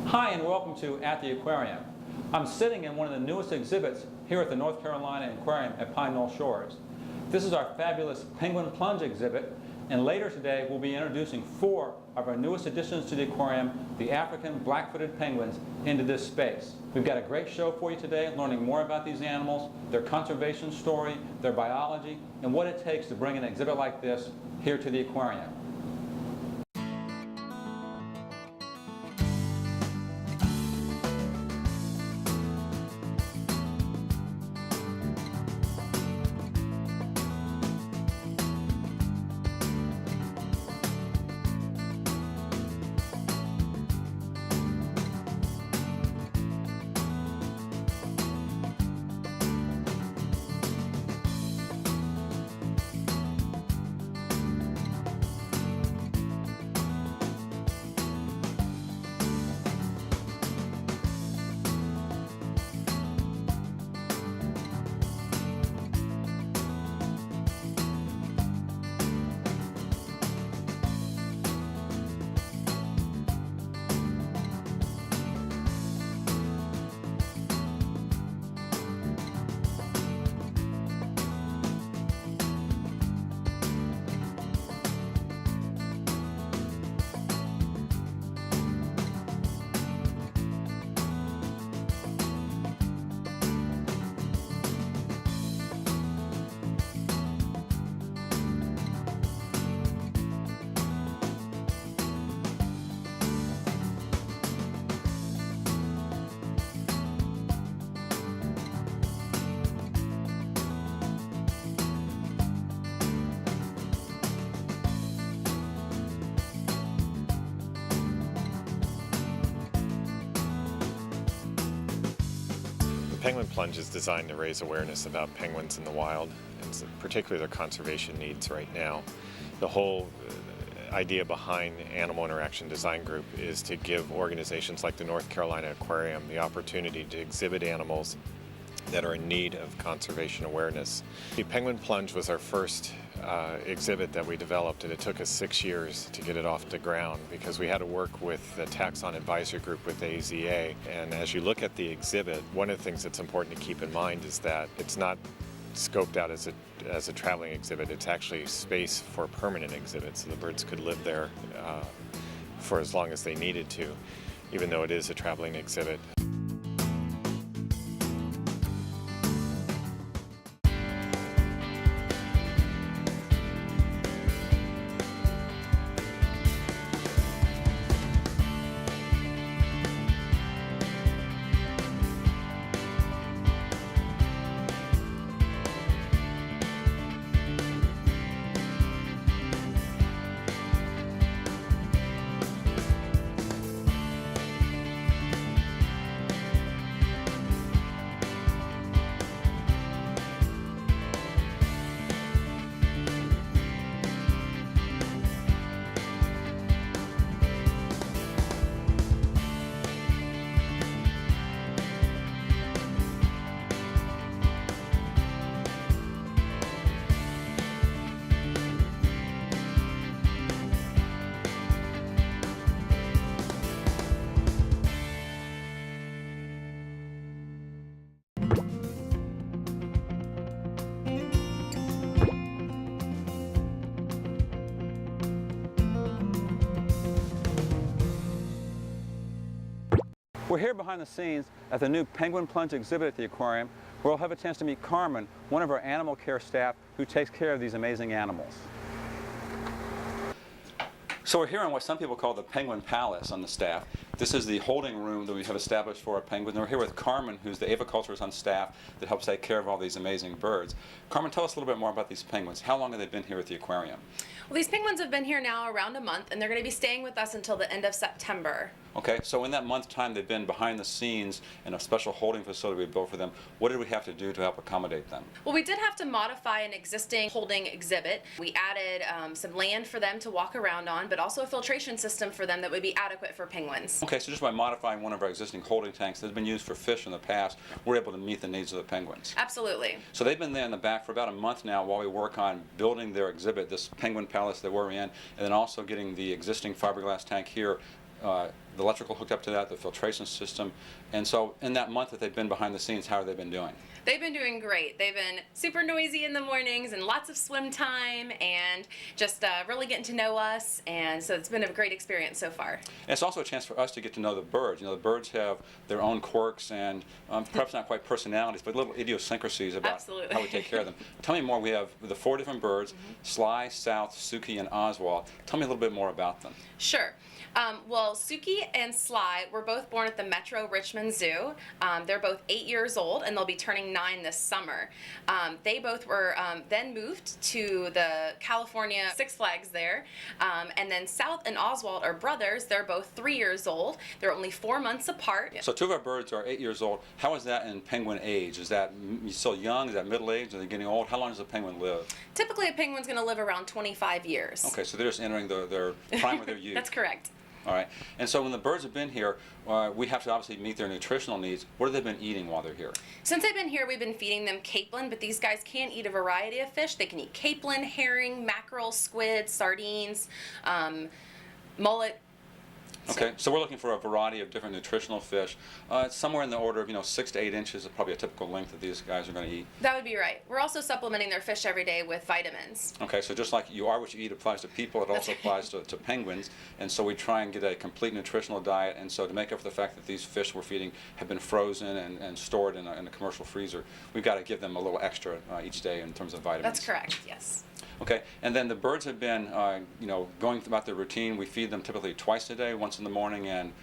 Hi and welcome to At the Aquarium. I'm sitting in one of the newest exhibits here at the North Carolina Aquarium at Pine Knoll Shores. This is our fabulous penguin plunge exhibit, and later today we'll be introducing 4 of our newest additions to the aquarium, the African black-footed penguins, into this space. We've got a great show for you today, learning more about these animals, their conservation story, their biology, and what it takes to bring an exhibit like this here to the aquarium. The Penguin Plunge is designed to raise awareness about penguins in the wild, and particularly their conservation needs right now. The whole idea behind Animal Interaction Design Group is to give organizations like the North Carolina Aquarium the opportunity to exhibit animals that are in need of conservation awareness. The Penguin Plunge was our first exhibit that we developed, and it took us 6 years to get it off the ground because we had to work with the Taxon Advisory Group with AZA. And as you look at the exhibit, one of the things that's important to keep in mind is that it's not scoped out as a traveling exhibit. It's actually space for permanent exhibits, so the birds could live there for as long as they needed to, even though it is a traveling exhibit. We're here behind the scenes at the new Penguin Plunge exhibit at the aquarium, where we'll have a chance to meet Carmen, one of our animal care staff who takes care of these amazing animals. So we're here in what some people call the Penguin Palace on the staff. This is the holding room that we have established for our penguins. And we're here with Carmen, who's the aviculturist on staff that helps take care of all these amazing birds. Carmen, tell us a little bit more about these penguins. How long have they been here at the aquarium? Well, these penguins have been here now around a month, and they're going to be staying with us until the end of September. Okay, so in that month time they've been behind the scenes in a special holding facility we built for them. What did we have to do to help accommodate them? Well, we did have to modify an existing holding exhibit. We added some land for them to walk around on, but also a filtration system for them that would be adequate for penguins. Okay, so just by modifying one of our existing holding tanks that has been used for fish in the past, we're able to meet the needs of the penguins. Absolutely. So they've been there in the back for about a month now while we work on building their exhibit, this Penguin Palace that we're in, and then also getting the existing fiberglass tank here the electrical hooked up to that, the filtration system. And so in that month that they've been behind the scenes, how have they been doing? They've been doing great. They've been super noisy in the mornings and lots of swim time and just really getting to know us. And so it's been a great experience so far. And it's also a chance for us to get to know the birds. You know, the birds have their own quirks and perhaps not quite personalities, but little idiosyncrasies about Absolutely. how we take care of them. Tell me more. We have the 4 different birds, Sly, South, Suki, and Oswald. Tell me a little bit more about them. Sure. Well, Suki and Sly were both born at the Metro Richmond Zoo. They're both 8 years old, and they'll be turning 9 this summer. They both were then moved to the California Six Flags there. And then South and Oswald are brothers. They're both 3 years old. They're only 4 months apart. So 2 of our birds are 8 years old. How is that in penguin age? Is that still young? Is that middle age? Are they getting old? How long does a penguin live? Typically, a penguin's going to live around 25 years. Okay, so they're just entering their prime of their youth. That's correct. All right. And so when the birds have been here, we have to obviously meet their nutritional needs. What have they been eating while they're here? Since they've been here, we've been feeding them capelin, but these guys can eat a variety of fish. They can eat capelin, herring, mackerel, squid, sardines, mullet. Okay, so we're looking for a variety of different nutritional fish. It's somewhere in the order of 6 to 8 inches is probably a typical length that these guys are going to eat. That would be right. We're also supplementing their fish every day with vitamins. Okay, so just like you are what you eat applies to people, it also applies to penguins. And so we try and get a complete nutritional diet. And so to make up for the fact that these fish we're feeding have been frozen and stored in a commercial freezer, we've got to give them a little extra each day in terms of vitamins. That's correct, yes. Okay, and then the birds have been, going about their routine. We feed them typically twice a day, once in the morning and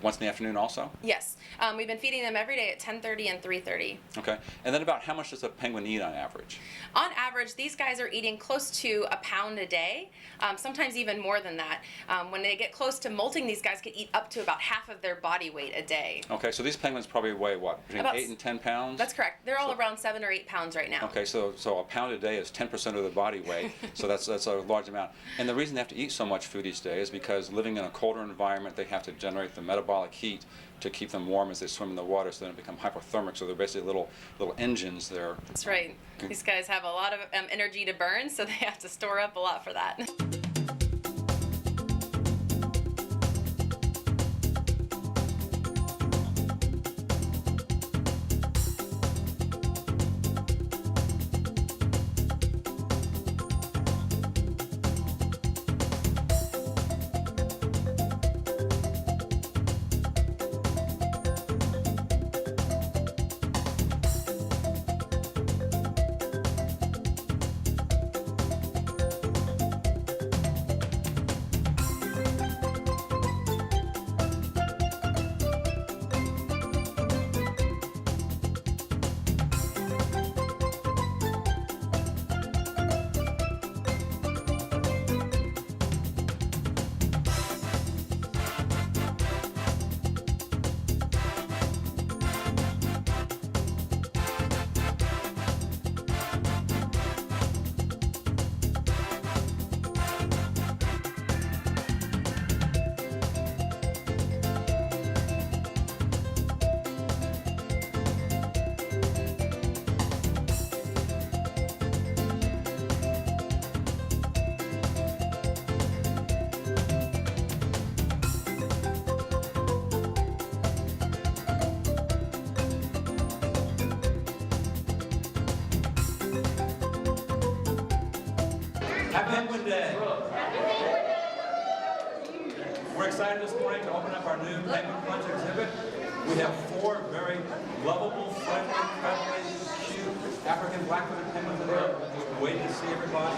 once in the afternoon also? Yes, we've been feeding them every day at 10:30 and 3:30. Okay, and then about how much does a penguin eat on average? On average, these guys are eating close to a pound a day, sometimes even more than that. When they get close to molting, these guys can eat up to about half of their body weight a day. Okay, so these penguins probably weigh what, between 8 and 10 pounds? That's correct. They're all around 7 or 8 pounds right now. Okay, so a pound a day is 10% of their body weight, so that's a large amount. And the reason they have to eat so much food each day is because living in a colder environment, they have to generate the metabolic heat to keep them warm as they swim in the water, so they don't become hypothermic. So they're basically little engines there. That's right. These guys have a lot of energy to burn, so they have to store up a lot for that. Happy Penguin Day. We're excited this morning to open up our new Penguin Plunge exhibit. We have 4 very lovable, friendly, cuddly, cute African black-footed penguins in there waiting to see everybody.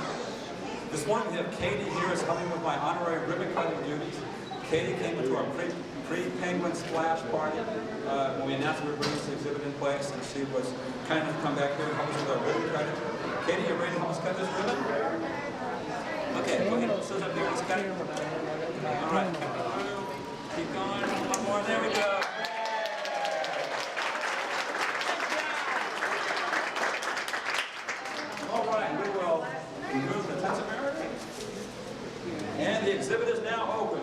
This morning we have Katie here is helping with my honorary ribbon cutting duties. Katie came into our pre-penguin splash party when we announced we were bringing this exhibit in place, and she was kind enough to come back here and help us with our ribbon cutting. Katie, you ready to help us cut this ribbon? Okay, go ahead. Scissors up here. Let's cut it. All right. Keep going. One more. There we go. All right. We will remove the tensor. And the exhibit is now open.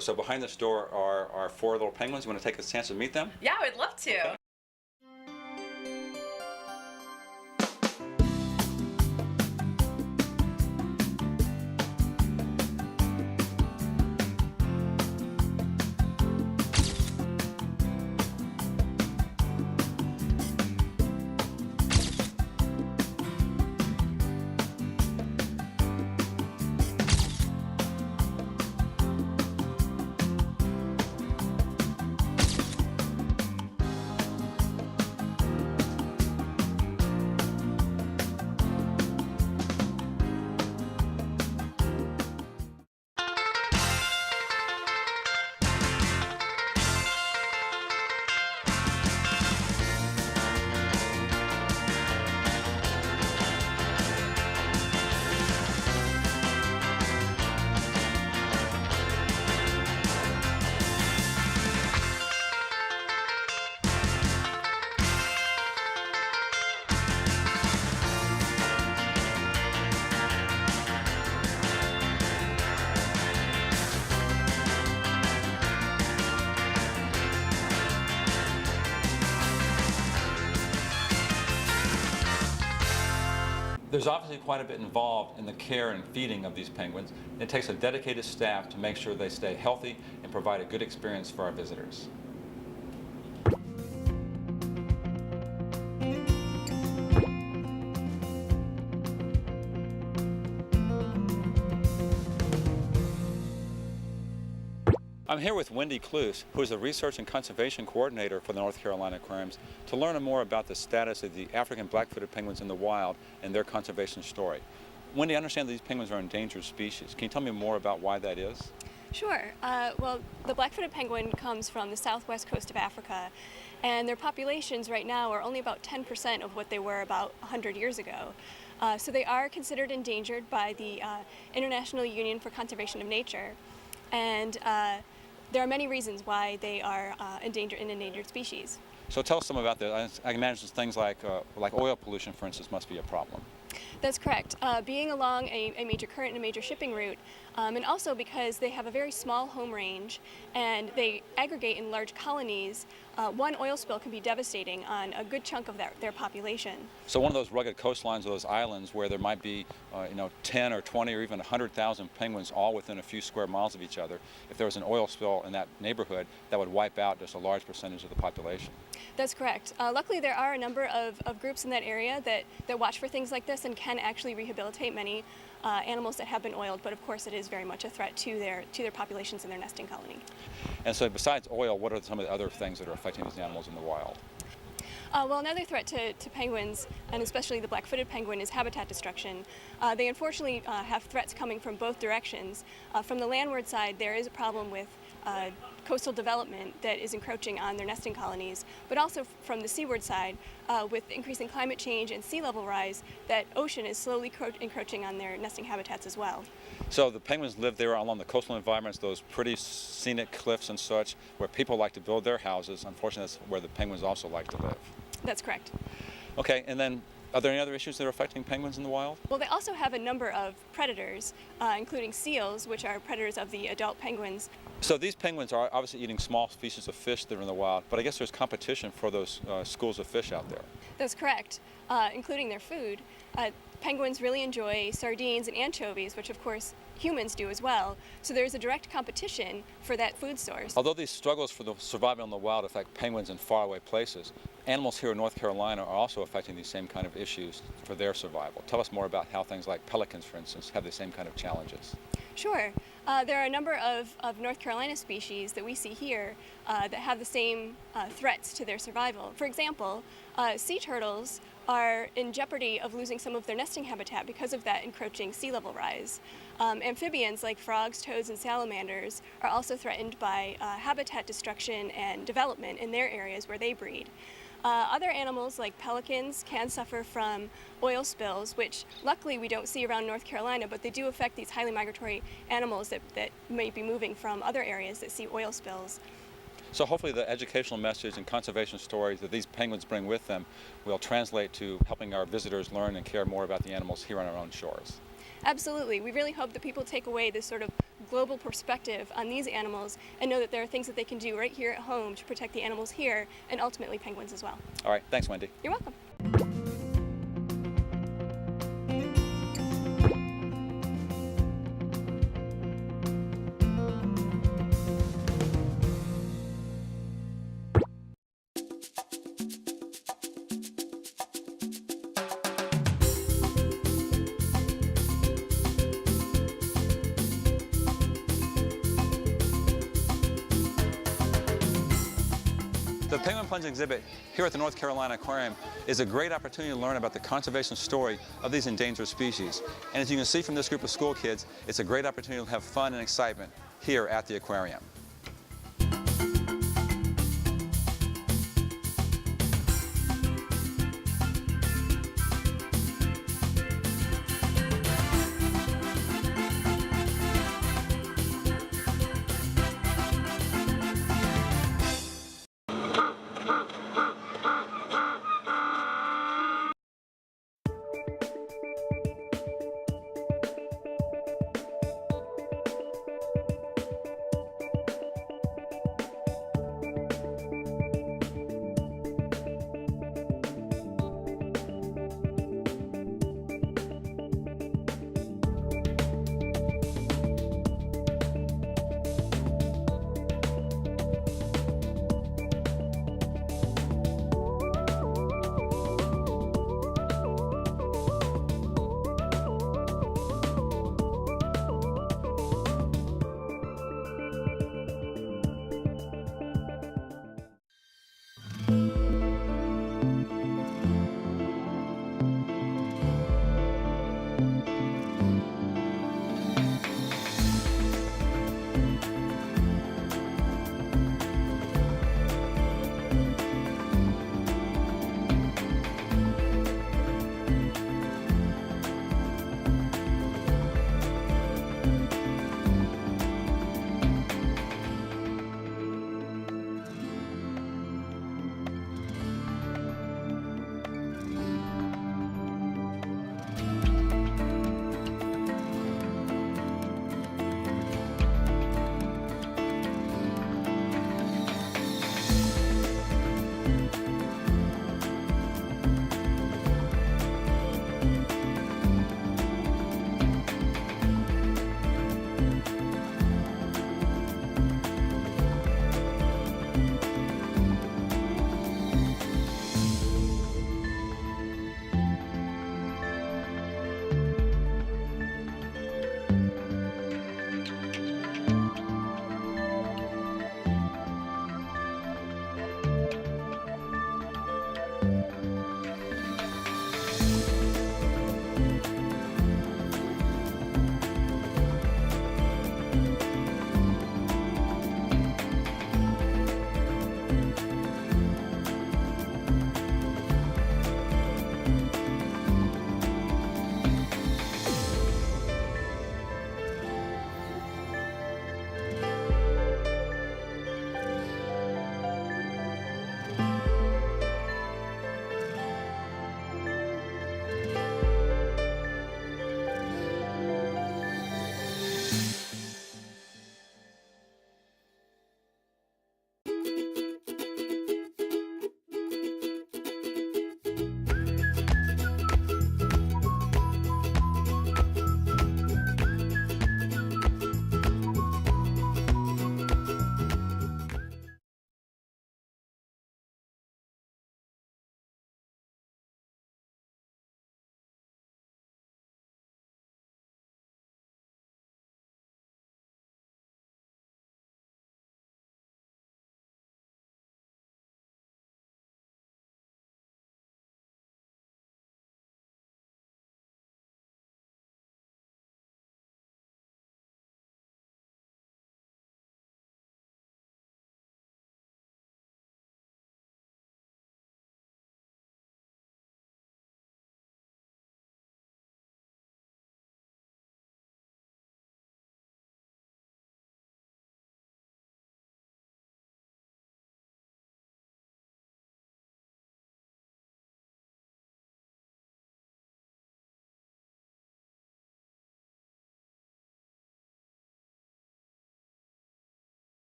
So behind this door are 4 little penguins. You want to take a chance to meet them? Yeah, I would love to. There's obviously quite a bit involved in the care and feeding of these penguins. It takes a dedicated staff to make sure they stay healthy and provide a good experience for our visitors. I'm here with Wendy Cluse, who is the Research and Conservation Coordinator for the North Carolina Aquariums, to learn more about the status of the African black-footed penguins in the wild and their conservation story. Wendy, I understand that these penguins are endangered species. Can you tell me more about why that is? Sure. Well, the black-footed penguin comes from the southwest coast of Africa, and their populations right now are only about 10% of what they were about 100 years ago. So they are considered endangered by the International Union for Conservation of Nature, and there are many reasons why they are an endangered species. So tell us some about that. I imagine things like oil pollution, for instance, must be a problem. That's correct. Being along a major current and a major shipping route, and also because they have a very small home range and they aggregate in large colonies, one oil spill can be devastating on a good chunk of their population. So one of those rugged coastlines of those islands where there might be 10 or 20 or even 100,000 penguins all within a few square miles of each other, if there was an oil spill in that neighborhood, that would wipe out just a large percentage of the population. That's correct. Luckily, there are a number of groups in that area that watch for things like this and can actually rehabilitate many animals that have been oiled, but of course it is very much a threat to their populations and their nesting colony. And so besides oil, what are some of the other things that are affecting these animals in the wild? Well, another threat to penguins, and especially the black-footed penguin, is habitat destruction. They unfortunately have threats coming from both directions. From the landward side, there is a problem with coastal development that is encroaching on their nesting colonies, but also from the seaward side, with increasing climate change and sea level rise, that ocean is slowly encroaching on their nesting habitats as well. So the penguins live there along the coastal environments, those pretty scenic cliffs and such, where people like to build their houses. Unfortunately, that's where the penguins also like to live. That's correct. Okay, and then are there any other issues that are affecting penguins in the wild? Well, they also have a number of predators, including seals, which are predators of the adult penguins. So these penguins are obviously eating small species of fish that are in the wild, but I guess there's competition for those schools of fish out there. That's correct, including their food. Penguins really enjoy sardines and anchovies, which of course humans do as well. So there's a direct competition for that food source. Although these struggles for the survival in the wild affect penguins in faraway places, animals here in North Carolina are also affecting these same kind of issues for their survival. Tell us more about how things like pelicans, for instance, have the same kind of challenges. Sure. There are a number of North Carolina species that we see here that have the same threats to their survival. For example, sea turtles are in jeopardy of losing some of their nesting habitat because of that encroaching sea level rise. Amphibians like frogs, toads, and salamanders are also threatened by habitat destruction and development in their areas where they breed. Other animals like pelicans can suffer from oil spills, which luckily we don't see around North Carolina, but they do affect these highly migratory animals that may be moving from other areas that see oil spills. So hopefully the educational message and conservation stories that these penguins bring with them will translate to helping our visitors learn and care more about the animals here on our own shores. Absolutely. We really hope that people take away this sort of global perspective on these animals and know that there are things that they can do right here at home to protect the animals here and ultimately penguins as well. All right, thanks, Wendy. You're welcome. The Penguin Plunge exhibit here at the North Carolina Aquarium is a great opportunity to learn about the conservation story of these endangered species. And as you can see from this group of school kids, it's a great opportunity to have fun and excitement here at the aquarium.